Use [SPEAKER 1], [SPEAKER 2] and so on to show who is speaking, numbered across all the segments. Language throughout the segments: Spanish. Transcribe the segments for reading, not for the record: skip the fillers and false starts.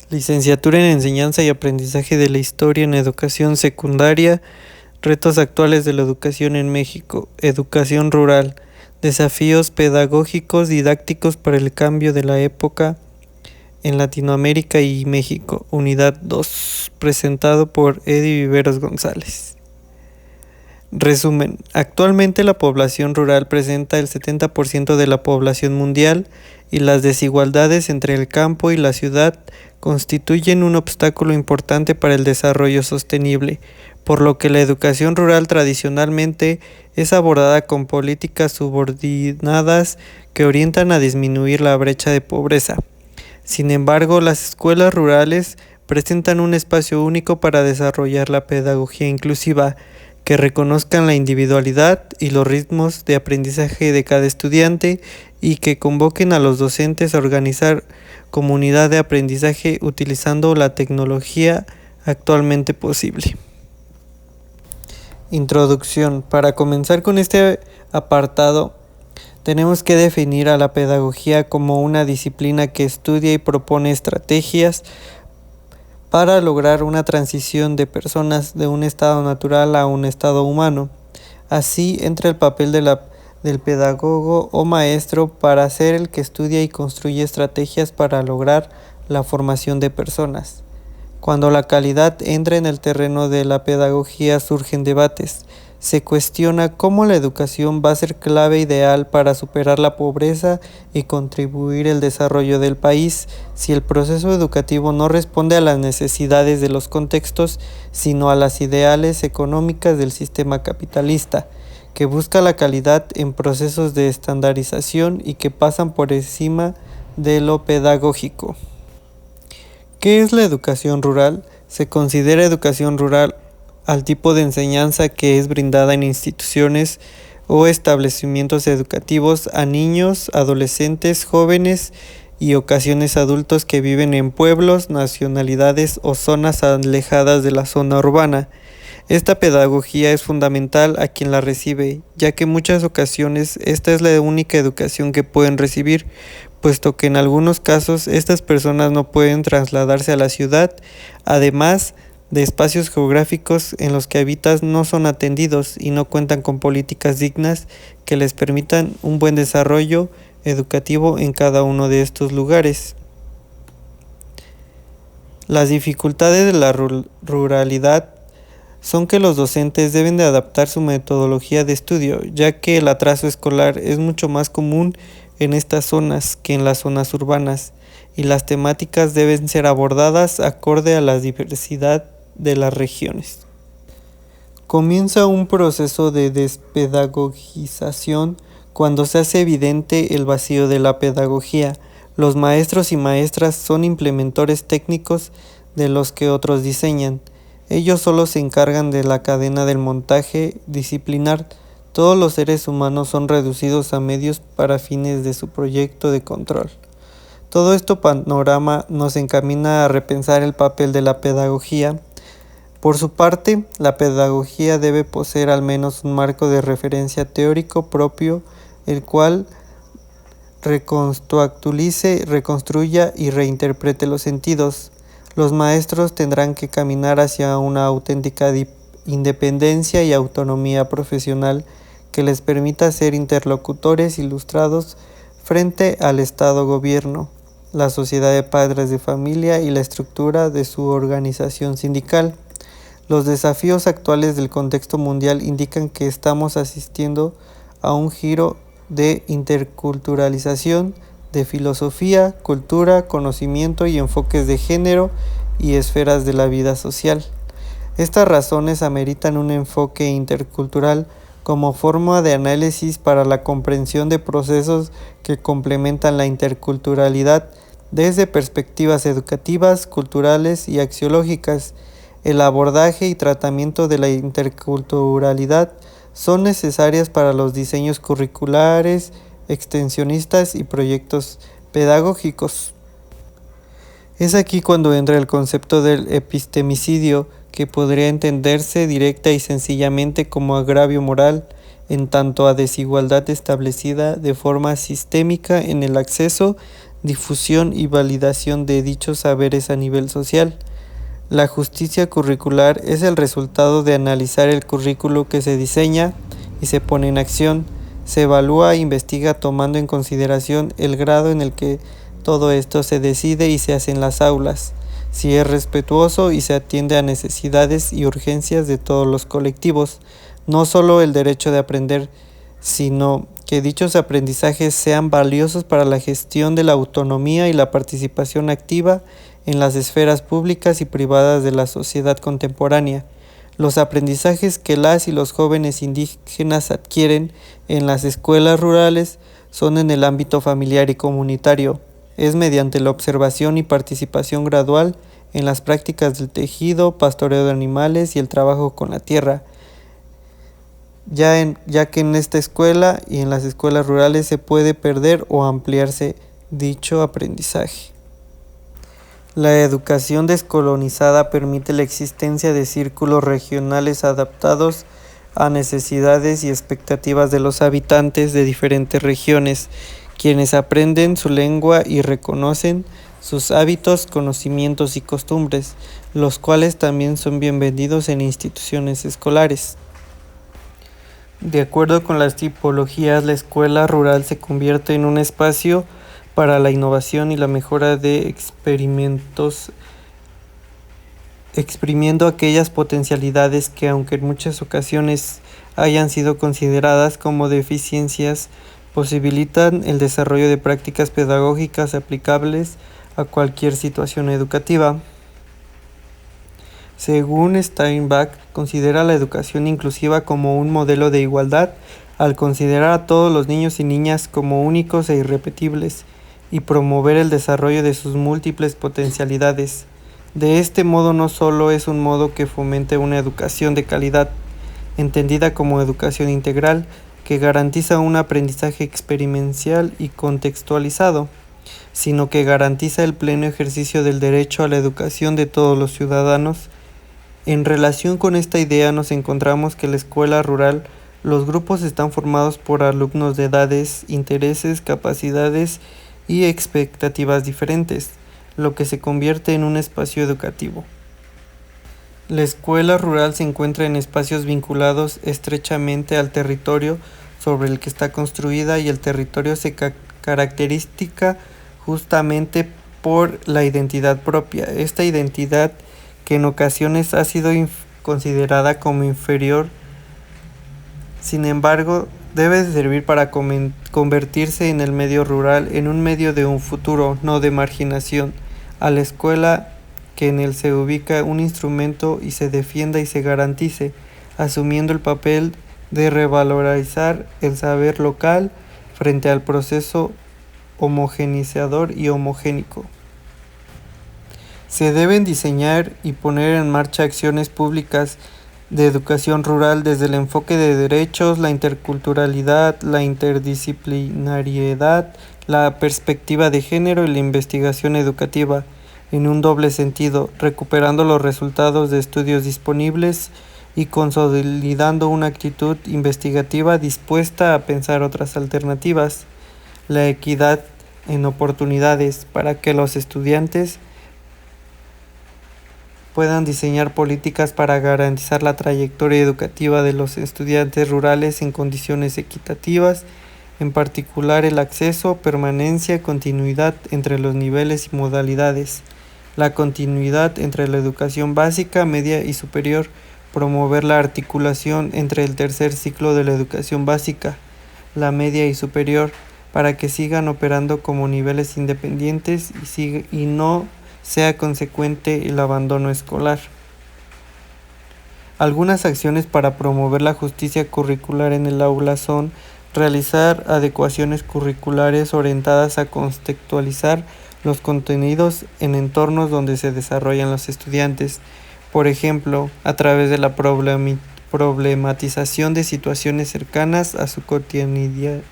[SPEAKER 1] Licenciatura en Enseñanza y Aprendizaje de la Historia en Educación Secundaria, retos actuales de la educación en México, educación rural, desafíos pedagógicos didácticos para el cambio de la época en Latinoamérica y México, unidad 2, presentado por Eddie Viveros González. Resumen, actualmente la población rural presenta el 70% de la población mundial y las desigualdades entre el campo y la ciudad constituyen un obstáculo importante para el desarrollo sostenible, por lo que la educación rural tradicionalmente es abordada con políticas subordinadas que orientan a disminuir la brecha de pobreza. Sin embargo, las escuelas rurales presentan un espacio único para desarrollar la pedagogía inclusiva, que reconozcan la individualidad y los ritmos de aprendizaje de cada estudiante y que convoquen a los docentes a organizar comunidad de aprendizaje utilizando la tecnología actualmente posible. Introducción. Para comenzar con este apartado, tenemos que definir a la pedagogía como una disciplina que estudia y propone estrategias para lograr una transición de personas de un estado natural a un estado humano. Así entra el papel del pedagogo o maestro para ser el que estudia y construye estrategias para lograr la formación de personas. Cuando la calidad entra en el terreno de la pedagogía surgen debates. Se cuestiona cómo la educación va a ser clave ideal para superar la pobreza y contribuir al desarrollo del país si el proceso educativo no responde a las necesidades de los contextos, sino a las ideales económicas del sistema capitalista, que busca la calidad en procesos de estandarización y que pasan por encima de lo pedagógico. ¿Qué es la educación rural? Se considera educación rural al tipo de enseñanza que es brindada en instituciones o establecimientos educativos a niños, adolescentes, jóvenes y ocasiones adultos que viven en pueblos, nacionalidades o zonas alejadas de la zona urbana. Esta pedagogía es fundamental a quien la recibe, ya que en muchas ocasiones esta es la única educación que pueden recibir, puesto que en algunos casos estas personas no pueden trasladarse a la ciudad, además de espacios geográficos en los que habitan no son atendidos y no cuentan con políticas dignas que les permitan un buen desarrollo educativo en cada uno de estos lugares. Las dificultades de la ruralidad son que los docentes deben de adaptar su metodología de estudio, ya que el atraso escolar es mucho más común en estas zonas que en las zonas urbanas, y las temáticas deben ser abordadas acorde a la diversidad de las regiones. Comienza un proceso de despedagogización cuando se hace evidente el vacío de la pedagogía. Los maestros y maestras son implementadores técnicos de los que otros diseñan. Ellos solo se encargan de la cadena del montaje disciplinar. Todos los seres humanos son reducidos a medios para fines de su proyecto de control. Todo este panorama nos encamina a repensar el papel de la pedagogía. Por su parte, la pedagogía debe poseer al menos un marco de referencia teórico propio, el cual reconstruya y reinterprete los sentidos. Los maestros tendrán que caminar hacia una auténtica independencia y autonomía profesional que les permita ser interlocutores ilustrados frente al Estado-Gobierno, la sociedad de padres de familia y la estructura de su organización sindical. Los desafíos actuales del contexto mundial indican que estamos asistiendo a un giro de interculturalización de filosofía, cultura, conocimiento y enfoques de género y esferas de la vida social. Estas razones ameritan un enfoque intercultural como forma de análisis para la comprensión de procesos que complementan la interculturalidad desde perspectivas educativas, culturales y axiológicas. El abordaje y tratamiento de la interculturalidad son necesarias para los diseños curriculares, extensionistas y proyectos pedagógicos. Es aquí cuando entra el concepto del epistemicidio, que podría entenderse directa y sencillamente como agravio moral, en tanto a desigualdad establecida de forma sistémica en el acceso difusión y validación de dichos saberes a nivel social. La justicia curricular es el resultado de analizar el currículo que se diseña y se pone en acción. Se evalúa e investiga tomando en consideración el grado en el que todo esto se decide y se hace en las aulas, si es respetuoso y se atiende a necesidades y urgencias de todos los colectivos, no solo el derecho de aprender, sino que dichos aprendizajes sean valiosos para la gestión de la autonomía y la participación activa en las esferas públicas y privadas de la sociedad contemporánea. Los aprendizajes que las y los jóvenes indígenas adquieren en las escuelas rurales son en el ámbito familiar y comunitario. Es mediante la observación y participación gradual en las prácticas del tejido, pastoreo de animales y el trabajo con la tierra, ya que en esta escuela y en las escuelas rurales se puede perder o ampliarse dicho aprendizaje. La educación descolonizada permite la existencia de círculos regionales adaptados a necesidades y expectativas de los habitantes de diferentes regiones, quienes aprenden su lengua y reconocen sus hábitos, conocimientos y costumbres, los cuales también son bienvenidos en instituciones escolares. De acuerdo con las tipologías, la escuela rural se convierte en un espacio para la innovación y la mejora de experimentos, exprimiendo aquellas potencialidades que, aunque en muchas ocasiones hayan sido consideradas como deficiencias, posibilitan el desarrollo de prácticas pedagógicas aplicables a cualquier situación educativa. Según Steinbach, considera la educación inclusiva como un modelo de igualdad al considerar a todos los niños y niñas como únicos e irrepetibles y promover el desarrollo de sus múltiples potencialidades. De este modo no solo es un modo que fomente una educación de calidad, entendida como educación integral, que garantiza un aprendizaje experiencial y contextualizado, sino que garantiza el pleno ejercicio del derecho a la educación de todos los ciudadanos. En relación con esta idea nos encontramos que en la escuela rural los grupos están formados por alumnos de edades, intereses, capacidades y expectativas diferentes, lo que se convierte en un espacio educativo. La escuela rural se encuentra en espacios vinculados estrechamente al territorio sobre el que está construida y el territorio se caracteriza justamente por la identidad propia. Esta identidad que en ocasiones ha sido considerada como inferior, sin embargo, debe servir para convertirse en el medio rural en un medio de un futuro, no de marginación, a la escuela que en él se ubica un instrumento y se defienda y se garantice, asumiendo el papel de revalorizar el saber local frente al proceso homogeneizador y homogénico. Se deben diseñar y poner en marcha acciones públicas de educación rural desde el enfoque de derechos, la interculturalidad, la interdisciplinariedad, la perspectiva de género y la investigación educativa, en un doble sentido, recuperando los resultados de estudios disponibles y consolidando una actitud investigativa dispuesta a pensar otras alternativas, la equidad en oportunidades para que los estudiantes puedan diseñar políticas para garantizar la trayectoria educativa de los estudiantes rurales en condiciones equitativas, en particular el acceso, permanencia, continuidad entre los niveles y modalidades, la continuidad entre la educación básica, media y superior, promover la articulación entre el tercer ciclo de la educación básica, la media y superior, para que sigan operando como niveles independientes y no sea consecuente el abandono escolar. Algunas acciones para promover la justicia curricular en el aula son realizar adecuaciones curriculares orientadas a contextualizar los contenidos en entornos donde se desarrollan los estudiantes, por ejemplo, a través de la problematización de situaciones cercanas a su cotidianidad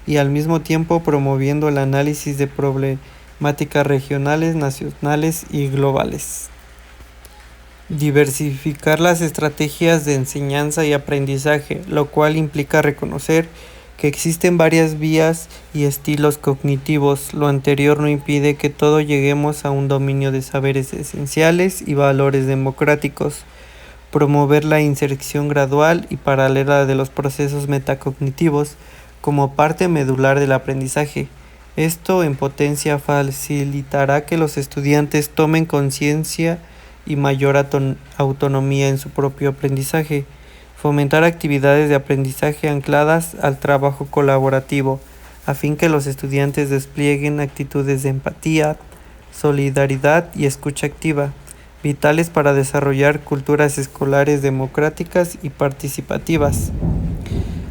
[SPEAKER 1] y al mismo tiempo promoviendo el análisis de problemáticas regionales, nacionales y globales. Diversificar las estrategias de enseñanza y aprendizaje, lo cual implica reconocer que existen varias vías y estilos cognitivos. Lo anterior no impide que todos lleguemos a un dominio de saberes esenciales y valores democráticos. Promover la inserción gradual y paralela de los procesos metacognitivos como parte medular del aprendizaje. Esto en potencia facilitará que los estudiantes tomen conciencia y mayor autonomía en su propio aprendizaje. Fomentar actividades de aprendizaje ancladas al trabajo colaborativo, a fin que los estudiantes desplieguen actitudes de empatía, solidaridad y escucha activa, vitales para desarrollar culturas escolares democráticas y participativas.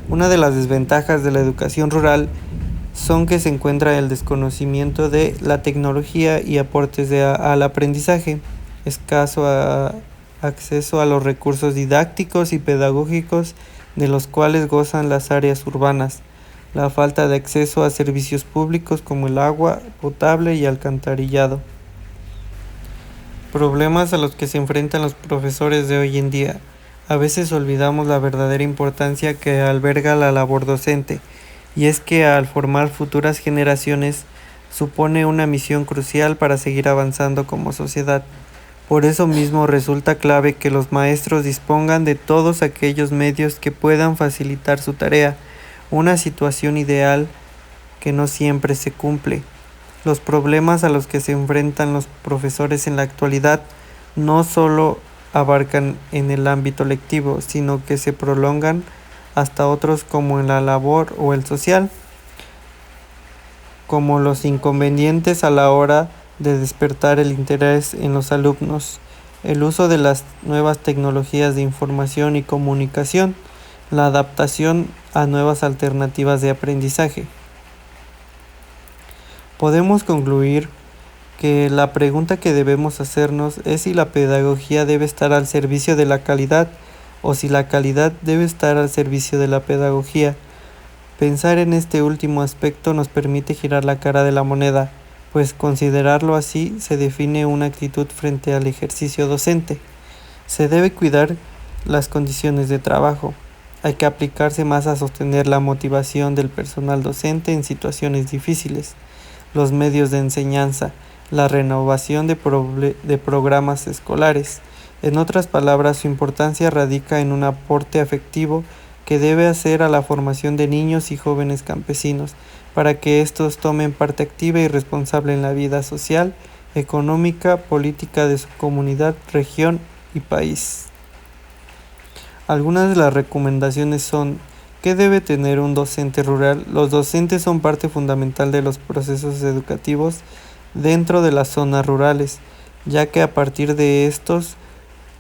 [SPEAKER 1] Una de las desventajas de la educación rural son que se encuentra el desconocimiento de la tecnología y aportes al aprendizaje, escaso acceso a los recursos didácticos y pedagógicos de los cuales gozan las áreas urbanas, la falta de acceso a servicios públicos como el agua potable y alcantarillado. Problemas a los que se enfrentan los profesores de hoy en día. A veces olvidamos la verdadera importancia que alberga la labor docente, y es que al formar futuras generaciones supone una misión crucial para seguir avanzando como sociedad. Por eso mismo resulta clave que los maestros dispongan de todos aquellos medios que puedan facilitar su tarea, una situación ideal que no siempre se cumple. Los problemas a los que se enfrentan los profesores en la actualidad no solo abarcan en el ámbito lectivo, sino que se prolongan hasta otros como en la labor o el social, como los inconvenientes a la hora de despertar el interés en los alumnos, el uso de las nuevas tecnologías de información y comunicación, la adaptación a nuevas alternativas de aprendizaje. Podemos concluir que la pregunta que debemos hacernos es si la pedagogía debe estar al servicio de la calidad o si la calidad debe estar al servicio de la pedagogía. Pensar en este último aspecto nos permite girar la cara de la moneda, pues considerarlo así se define una actitud frente al ejercicio docente. Se debe cuidar las condiciones de trabajo. Hay que aplicarse más a sostener la motivación del personal docente en situaciones difíciles, los medios de enseñanza, la renovación de programas escolares. En otras palabras, su importancia radica en un aporte afectivo que debe hacer a la formación de niños y jóvenes campesinos, para que estos tomen parte activa y responsable en la vida social, económica, política de su comunidad, región y país. Algunas de las recomendaciones son: ¿qué debe tener un docente rural? Los docentes son parte fundamental de los procesos educativos dentro de las zonas rurales, ya que a partir de estos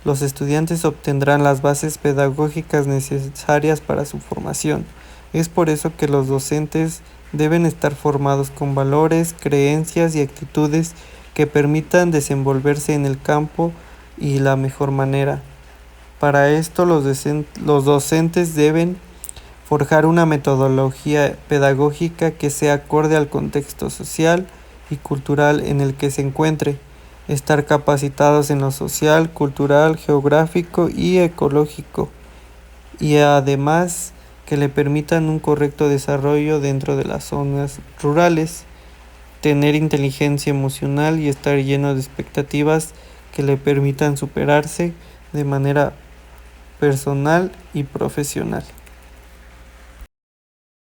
[SPEAKER 1] los estudiantes obtendrán las bases pedagógicas necesarias para su formación. Es por eso que los docentes deben estar formados con valores, creencias y actitudes que permitan desenvolverse en el campo y la mejor manera. Para esto los docentes deben forjar una metodología pedagógica que sea acorde al contexto social y cultural en el que se encuentre, estar capacitados en lo social, cultural, geográfico y ecológico, y además que le permitan un correcto desarrollo dentro de las zonas rurales, tener inteligencia emocional y estar lleno de expectativas que le permitan superarse de manera personal y profesional.